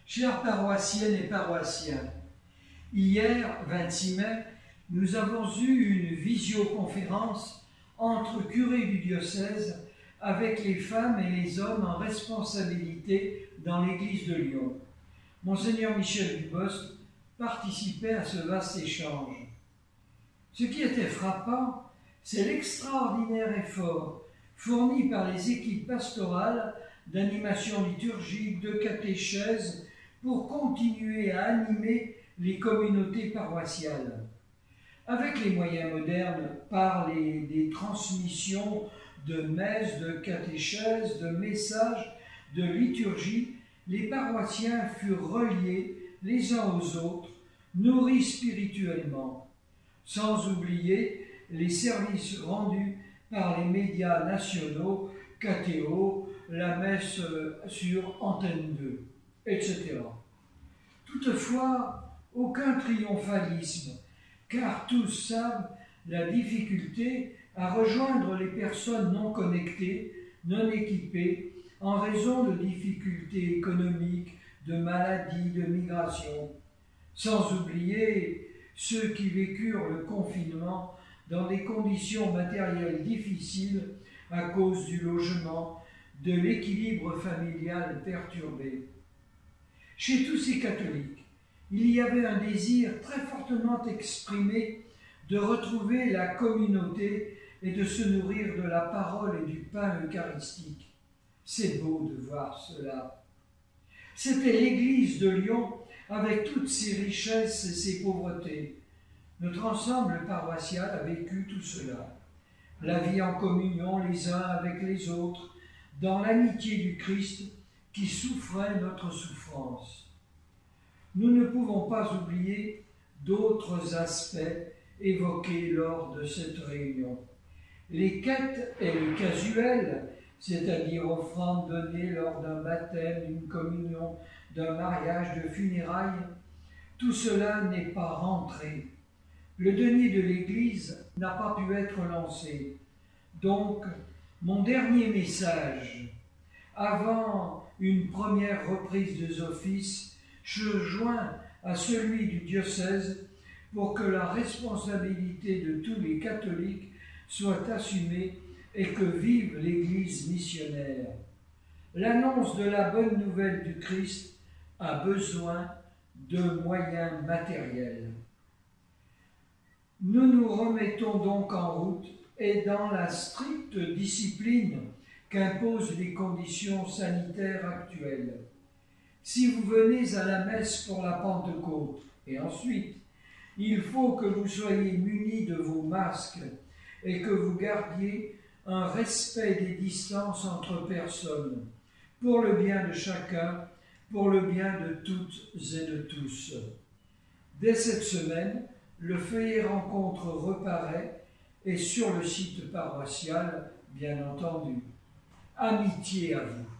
Chères paroissiennes et paroissiens, hier, 26 mai, nous avons eu une visioconférence entre curés du diocèse avec les femmes et les hommes en responsabilité dans l'église de Lyon. Monseigneur Michel Dubosc participait à ce vaste échange. Ce qui était frappant, c'est l'extraordinaire effort fourni par les équipes pastorales d'animation liturgique, de catéchèse, pour continuer à animer les communautés paroissiales. Avec les moyens modernes, par des transmissions de messes, de catéchèses, de messages, de liturgie, les paroissiens furent reliés les uns aux autres, nourris spirituellement, sans oublier les services rendus par les médias nationaux, KTO, la messe sur Antenne 2, etc. Toutefois, aucun triomphalisme, car tous savent la difficulté à rejoindre les personnes non connectées, non équipées, en raison de difficultés économiques, de maladies, de migration, sans oublier ceux qui vécurent le confinement dans des conditions matérielles difficiles à cause du logement, de l'équilibre familial perturbé. Chez tous ces catholiques, il y avait un désir très fortement exprimé de retrouver la communauté et de se nourrir de la parole et du pain eucharistique. C'est beau de voir cela. C'était l'église de Lyon avec toutes ses richesses et ses pauvretés. Notre ensemble paroissial a vécu tout cela. La vie en communion les uns avec les autres, dans l'amitié du Christ qui souffrait notre souffrance. Nous ne pouvons pas oublier d'autres aspects évoqués lors de cette réunion. Les quêtes et le casuel, c'est-à-dire offrandes données lors d'un baptême, d'une communion, d'un mariage, de funérailles, tout cela n'est pas rentré. Le denier de l'Église n'a pas pu être lancé. Donc, mon dernier message, avant une première reprise des offices, je joins à celui du diocèse pour que la responsabilité de tous les catholiques soit assumée et que vive l'Église missionnaire. L'annonce de la bonne nouvelle du Christ a besoin de moyens matériels. Nous nous remettons donc en route et dans la stricte discipline qu'imposent les conditions sanitaires actuelles. Si vous venez à la messe pour la Pentecôte, et ensuite, il faut que vous soyez munis de vos masques et que vous gardiez un respect des distances entre personnes, pour le bien de chacun, pour le bien de toutes et de tous. Dès cette semaine, le feuillet rencontre reparaît et sur le site paroissial, bien entendu. Amitié à vous.